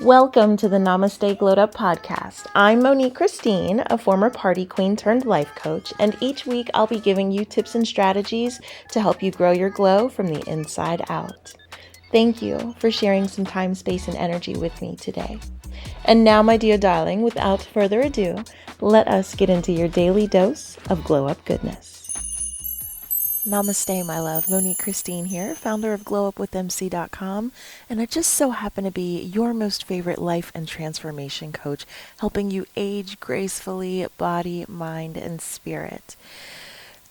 Welcome to the Namaste Glowed Up podcast. I'm Monique Christine, a former party queen turned life coach, and each week I'll be giving you tips and strategies to help you grow your glow from the inside out. Thank you for sharing some time, space, and energy with me today. And now, my dear darling, without further ado, let us get into your daily dose of glow up goodness. Namaste, my love. Monique Christine here, founder of glowupwithmc.com, and I just so happen to be your most favorite life and transformation coach, helping you age gracefully, body, mind, and spirit.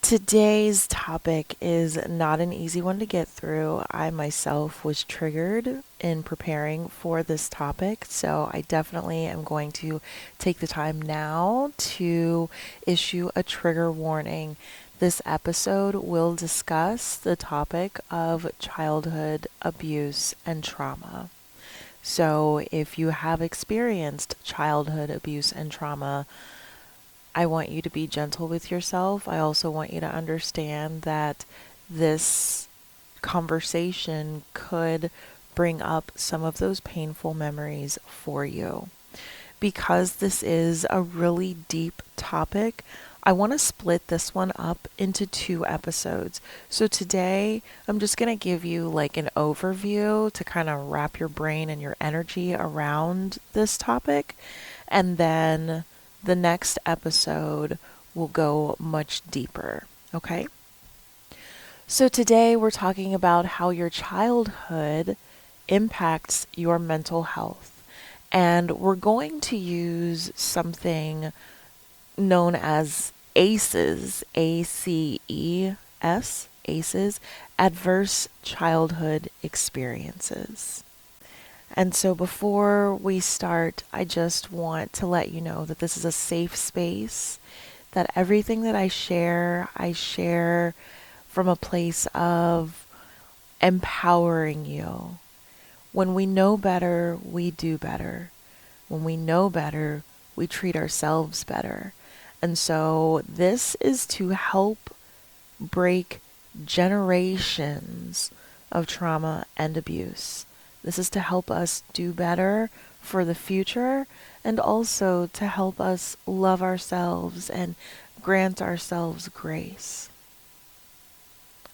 Today's topic is not an easy one to get through. I myself was triggered in preparing for this topic, so I definitely am going to take the time now to issue a trigger warning. This episode will discuss the topic of childhood abuse and trauma. So if you have experienced childhood abuse and trauma, I want you to be gentle with yourself. I also want you to understand that this conversation could bring up some of those painful memories for you. Because this is a really deep topic, I want to split this one up into 2 episodes. So today, I'm just going to give you like an overview to kind of wrap your brain and your energy around this topic. And then the next episode will go much deeper, okay? So today we're talking about how your childhood impacts your mental health. And we're going to use something known as ACEs, A-C-E-S, ACEs, adverse childhood experiences. And so before we start, I just want to let you know that this is a safe space, that everything that I share from a place of empowering you. When we know better, we do better. When we know better, we treat ourselves better. And so this is to help break generations of trauma and abuse. This is to help us do better for the future and also to help us love ourselves and grant ourselves grace.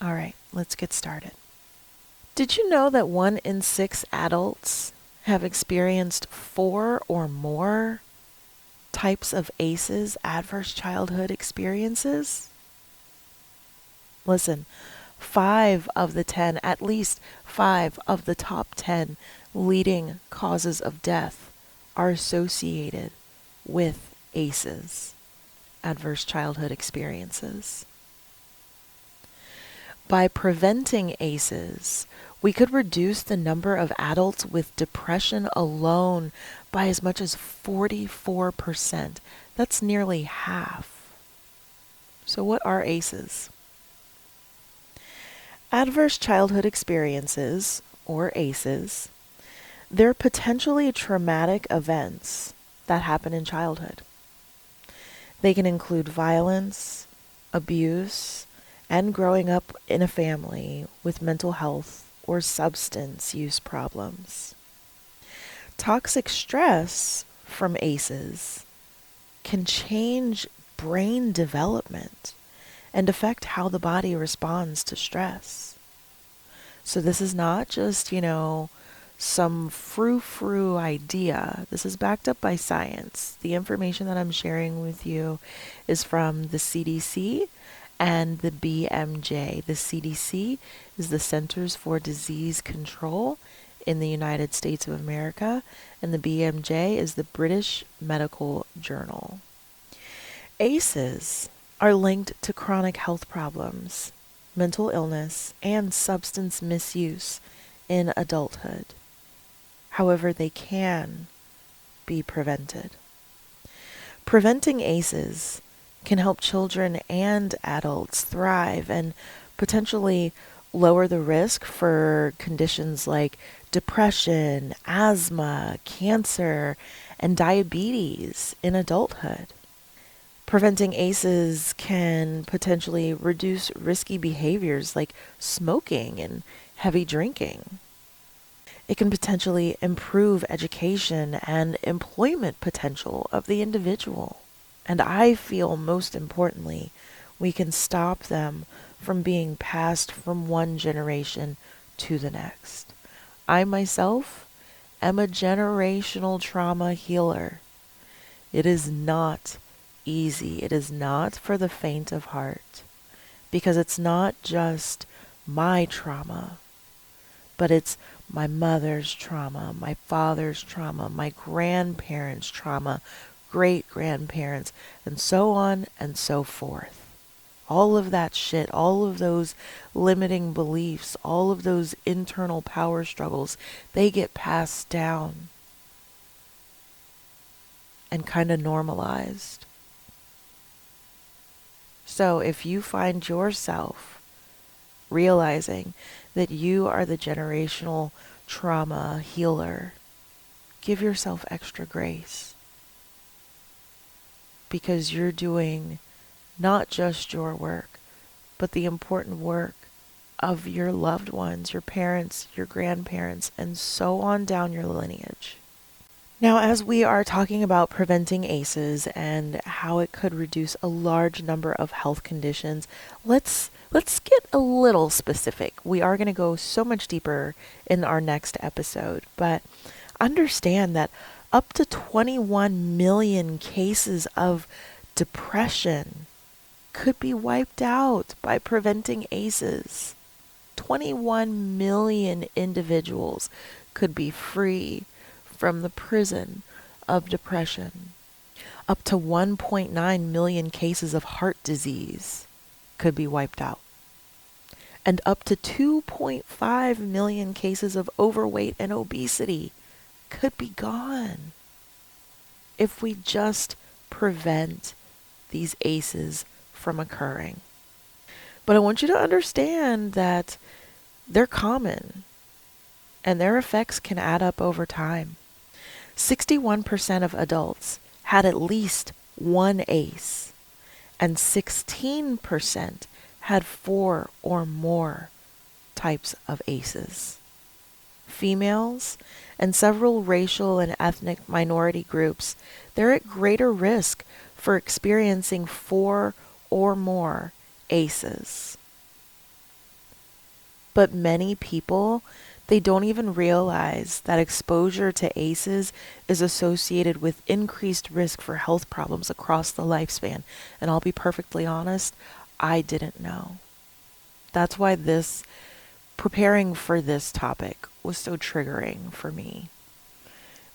All right, let's get started. Did you know that 1 in 6 adults have experienced 4 or more types of ACEs, adverse childhood experiences? Listen, 5 of the 10, at least 5 of the top 10 leading causes of death are associated with ACEs, adverse childhood experiences. By preventing ACEs, we could reduce the number of adults with depression alone by as much as 44%. That's nearly half. So what are ACEs? Adverse childhood experiences, or ACEs, they're potentially traumatic events that happen in childhood. They can include violence, abuse, and growing up in a family with mental health or substance use problems. Toxic stress from ACEs can change brain development and affect how the body responds to stress. So this is not just, some frou-frou idea. This is backed up by science. The information that I'm sharing with you is from the CDC and the BMJ. The CDC is the Centers for Disease Control in the United States of America, and the BMJ is the British Medical Journal. ACEs are linked to chronic health problems, mental illness, and substance misuse in adulthood. However, they can be prevented. Preventing ACEs can help children and adults thrive and potentially lower the risk for conditions like depression, asthma, cancer, and diabetes in adulthood. Preventing ACEs can potentially reduce risky behaviors like smoking and heavy drinking. It can potentially improve education and employment potential of the individual. And I feel most importantly, we can stop them from being passed from one generation to the next. I myself am a generational trauma healer. It is not easy. It is not for the faint of heart because it's not just my trauma, but it's my mother's trauma, my father's trauma, my grandparents' trauma, great grandparents, and so on and so forth. All of that shit, all of those limiting beliefs, all of those internal power struggles, they get passed down and kind of normalized. So if you find yourself realizing that you are the generational trauma healer, give yourself extra grace because you're doing not just your work, but the important work of your loved ones, your parents, your grandparents, and so on down your lineage. Now, as we are talking about preventing ACEs and how it could reduce a large number of health conditions, let's get a little specific. We are going to go so much deeper in our next episode, but understand that up to 21 million cases of depression could be wiped out by preventing ACEs. 21 million individuals could be free from the prison of depression. Up to 1.9 million cases of heart disease could be wiped out. And up to 2.5 million cases of overweight and obesity could be gone if we just prevent these ACEs from occurring. But I want you to understand that they're common and their effects can add up over time. 61% of adults had at least one ACE, and 16% had 4 or more types of ACEs. Females and several racial and ethnic minority groups, they're at greater risk for experiencing 4 or more ACEs. But many people, they don't even realize that exposure to ACEs is associated with increased risk for health problems across the lifespan. And I'll be perfectly honest, I didn't know. That's why preparing for this topic was so triggering for me.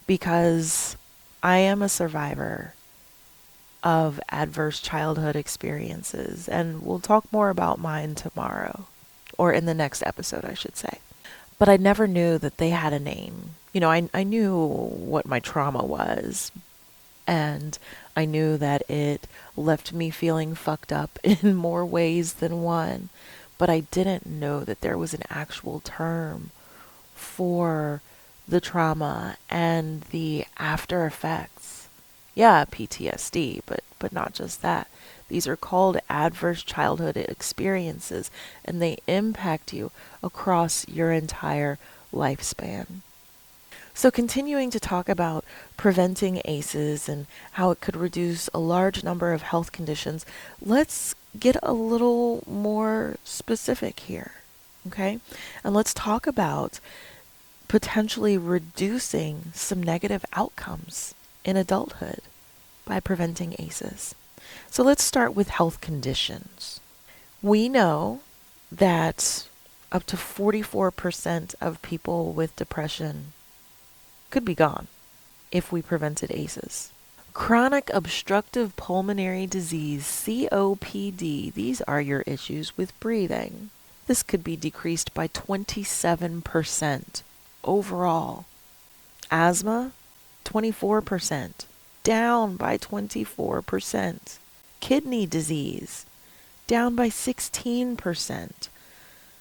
Because I am a survivor of adverse childhood experiences, and we'll talk more about mine tomorrow, or in the next episode, I should say. But I never knew that they had a name. I knew what my trauma was, and I knew that it left me feeling fucked up in more ways than one, but I didn't know that there was an actual term for the trauma and the after effects. Yeah, PTSD, but not just that. These are called adverse childhood experiences, and they impact you across your entire lifespan. So continuing to talk about preventing ACEs and how it could reduce a large number of health conditions, let's get a little more specific here, okay? And let's talk about potentially reducing some negative outcomes in adulthood by preventing ACEs. So let's start with health conditions. We know that up to 44% of people with depression could be gone if we prevented ACEs. Chronic obstructive pulmonary disease, COPD, these are your issues with breathing. This could be decreased by 27% overall. Asthma, 24%, down by 24%. Kidney disease, down by 16%.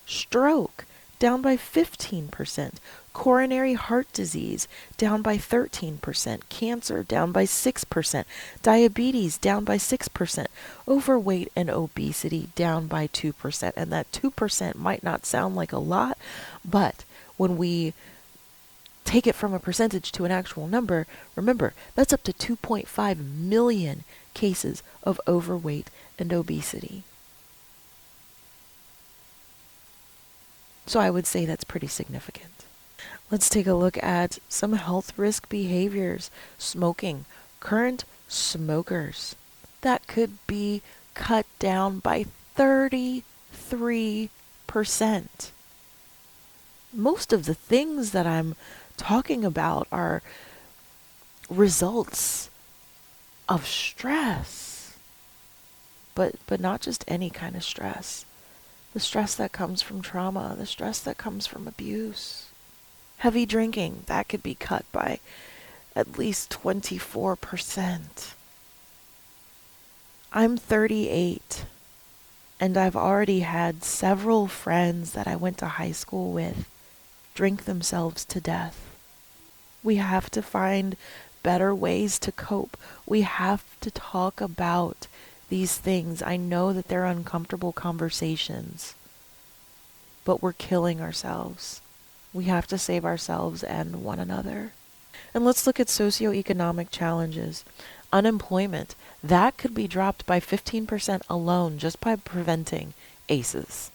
Stroke, down by 15%. Coronary heart disease, down by 13%. Cancer, down by 6%. Diabetes, down by 6%. Overweight and obesity, down by 2%. And that 2% might not sound like a lot, but when we take it from a percentage to an actual number, remember, that's up to 2.5 million cases of overweight and obesity. So I would say that's pretty significant. Let's take a look at some health risk behaviors. Smoking. Current smokers. That could be cut down by 33%. Most of the things that I'm talking about are results of stress, but not just any kind of stress. The stress that comes from trauma, the stress that comes from abuse. Heavy drinking, that could be cut by at least 24%. I'm 38, and I've already had several friends that I went to high school with drink themselves to death. We have to find better ways to cope. We have to talk about these things. I know that they're uncomfortable conversations, but we're killing ourselves. We have to save ourselves and one another. And let's look at socioeconomic challenges. Unemployment, that could be dropped by 15% alone just by preventing ACEs.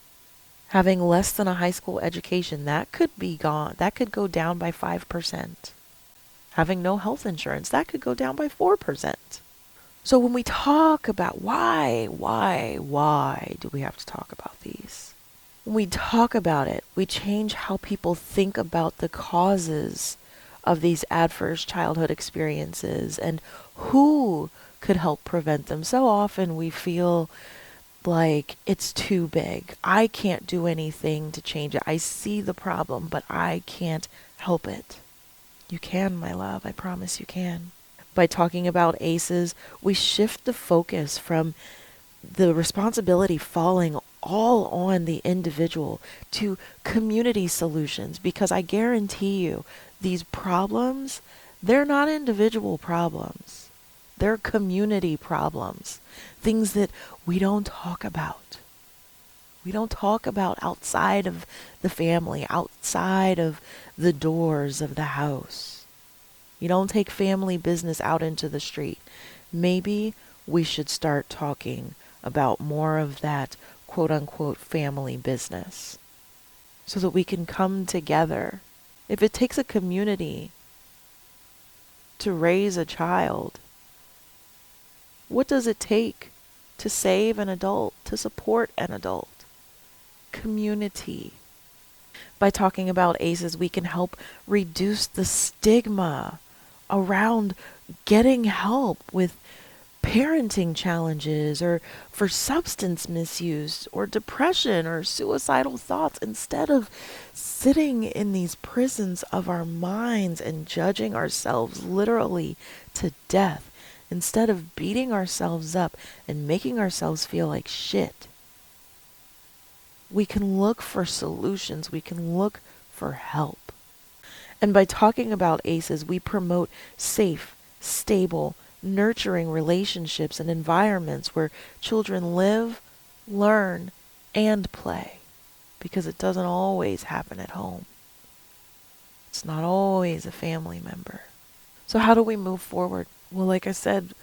Having less than a high school education, that could be gone. That could go down by 5%. Having no health insurance, that could go down by 4%. So when we talk about why do we have to talk about these? When we talk about it, we change how people think about the causes of these adverse childhood experiences and who could help prevent them. So often we feel like it's too big. I can't do anything to change it. I see the problem, but I can't help it. You can, my love. I promise you can. By talking about ACEs, we shift the focus from the responsibility falling all on the individual to community solutions, because I guarantee you these problems, they're not individual problems. They're community problems. Things that we don't talk about. We don't talk about outside of the family, outside of the doors of the house. You don't take family business out into the street. Maybe we should start talking about more of that quote unquote family business so that we can come together. If it takes a community to raise a child, what does it take to save an adult, to support an adult? Community. By talking about ACEs, we can help reduce the stigma around getting help with parenting challenges or for substance misuse or depression or suicidal thoughts, instead of sitting in these prisons of our minds and judging ourselves literally to death, instead of beating ourselves up and making ourselves feel like shit. We can look for solutions. We can look for help. And by talking about ACEs, we promote safe, stable, nurturing relationships and environments where children live, learn, and play. Because it doesn't always happen at home. It's not always a family member. So how do we move forward? Well, like I said,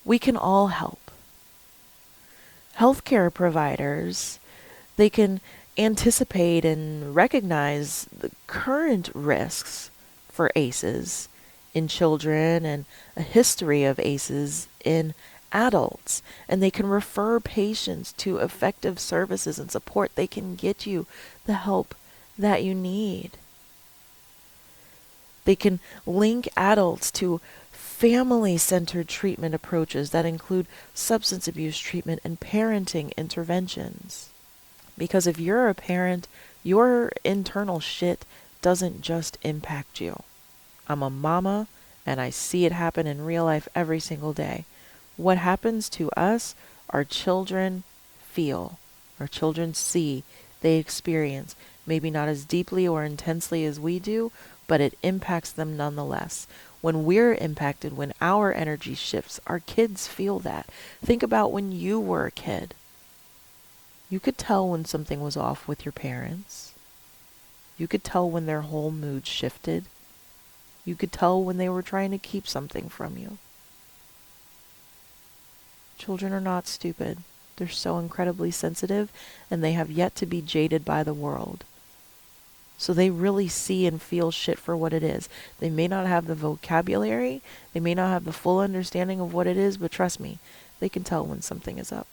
we can all help. Healthcare providers, they can anticipate and recognize the current risks for ACEs in children and a history of ACEs in adults. And they can refer patients to effective services and support. They can get you the help that you need. They can link adults to family-centered treatment approaches that include substance abuse treatment and parenting interventions. Because if you're a parent, your internal shit doesn't just impact you. I'm a mama, and I see it happen in real life every single day. What happens to us, our children feel, our children see, they experience, maybe not as deeply or intensely as we do, but it impacts them nonetheless. When we're impacted, when our energy shifts, our kids feel that. Think about when you were a kid. You could tell when something was off with your parents. You could tell when their whole mood shifted. You could tell when they were trying to keep something from you. Children are not stupid. They're so incredibly sensitive, and they have yet to be jaded by the world. So they really see and feel shit for what it is. They may not have the vocabulary, they may not have the full understanding of what it is, but trust me, they can tell when something is up.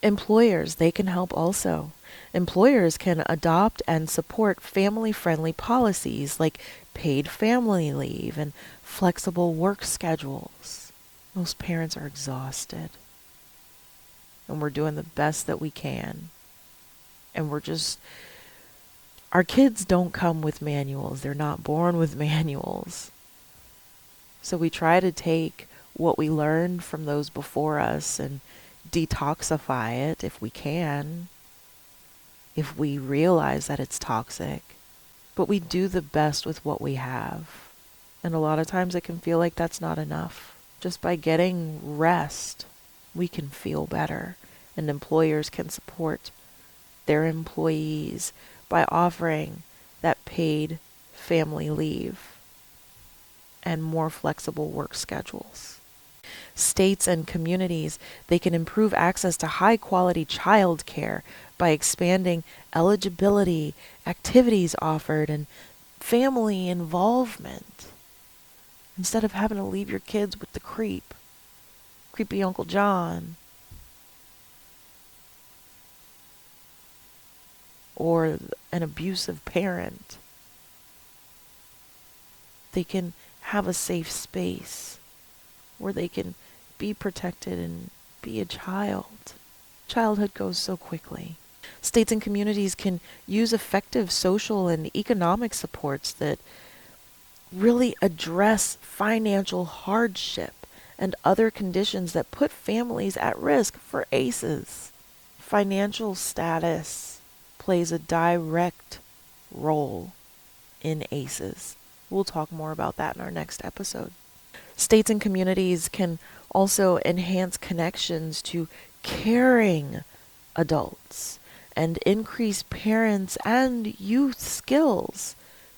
Employers, they can help also. Employers can adopt and support family-friendly policies like paid family leave and flexible work schedules. Most parents are exhausted, and we're doing the best that we can. And our kids don't come with manuals. They're not born with manuals. So we try to take what we learned from those before us and detoxify it if we can, if we realize that it's toxic. But we do the best with what we have. And a lot of times it can feel like that's not enough. Just by getting rest, we can feel better. And employers can support their employees by offering that paid family leave and more flexible work schedules. States and communities, they can improve access to high quality child care by expanding eligibility, activities offered, and family involvement. Instead of having to leave your kids with the creepy Uncle John, or an abusive parent, they can have a safe space where they can be protected and be a child. Childhood goes so quickly. States and communities can use effective social and economic supports that really address financial hardship and other conditions that put families at risk for ACEs. Financial status plays a direct role in ACEs. We'll talk more about that in our next episode. States and communities can also enhance connections to caring adults and increase parents' and youth skills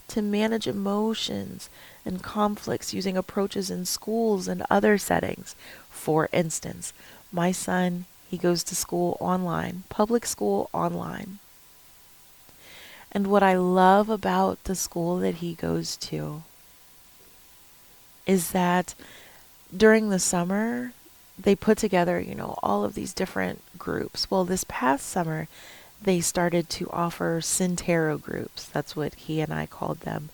to manage emotions and conflicts using approaches in schools and other settings. For instance, my son, he goes to school online, public school online. And what I love about the school that he goes to is that during the summer, they put together, all of these different groups. Well, this past summer, they started to offer Centero groups. That's what he and I called them,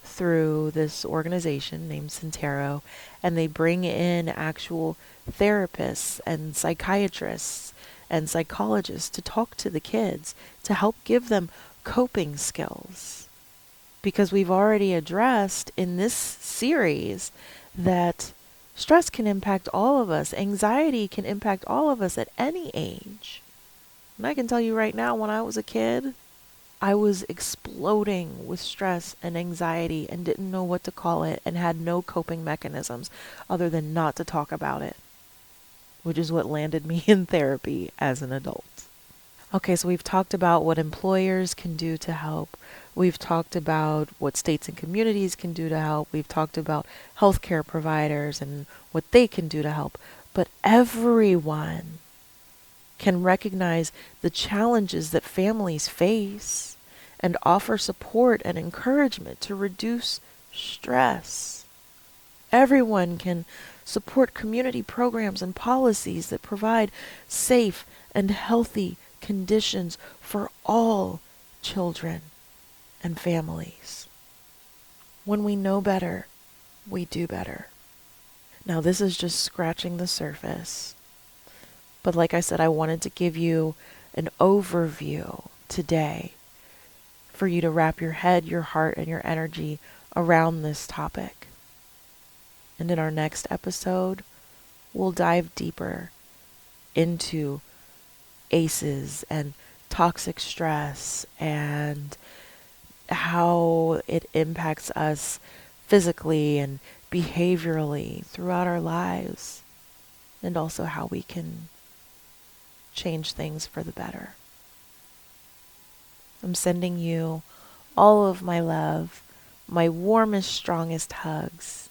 through this organization named Centero. And they bring in actual therapists and psychiatrists and psychologists to talk to the kids, to help give them coping skills. Because we've already addressed in this series that stress can impact all of us. Anxiety can impact all of us at any age. And I can tell you right now, when I was a kid, I was exploding with stress and anxiety and didn't know what to call it and had no coping mechanisms other than not to talk about it, which is what landed me in therapy as an adult. Okay, so we've talked about what employers can do to help. We've talked about what states and communities can do to help. We've talked about healthcare providers and what they can do to help. But everyone can recognize the challenges that families face and offer support and encouragement to reduce stress. Everyone can support community programs and policies that provide safe and healthy conditions for all children and families. When we know better, we do better. Now, this is just scratching the surface. But like I said, I wanted to give you an overview today for you to wrap your head, your heart, and your energy around this topic. And in our next episode, we'll dive deeper into ACEs and toxic stress and how it impacts us physically and behaviorally throughout our lives, and also how we can change things for the better. I'm sending you all of my love, my warmest, strongest hugs.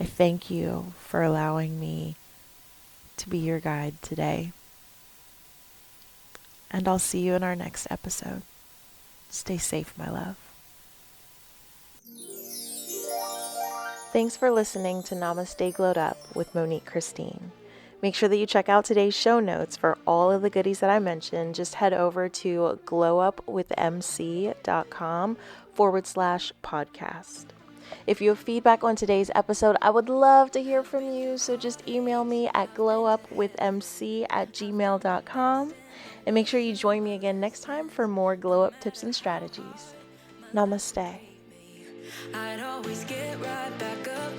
I thank you for allowing me to be your guide today. And I'll see you in our next episode. Stay safe, my love. Thanks for listening to Namaste Glowed Up with Monique Christine. Make sure that you check out today's show notes for all of the goodies that I mentioned. Just head over to glowupwithmc.com/podcast. If you have feedback on today's episode, I would love to hear from you. So just email me at glowupwithmc@gmail.com. And make sure you join me again next time for more glow up tips and strategies. Namaste. I'd always get right back up.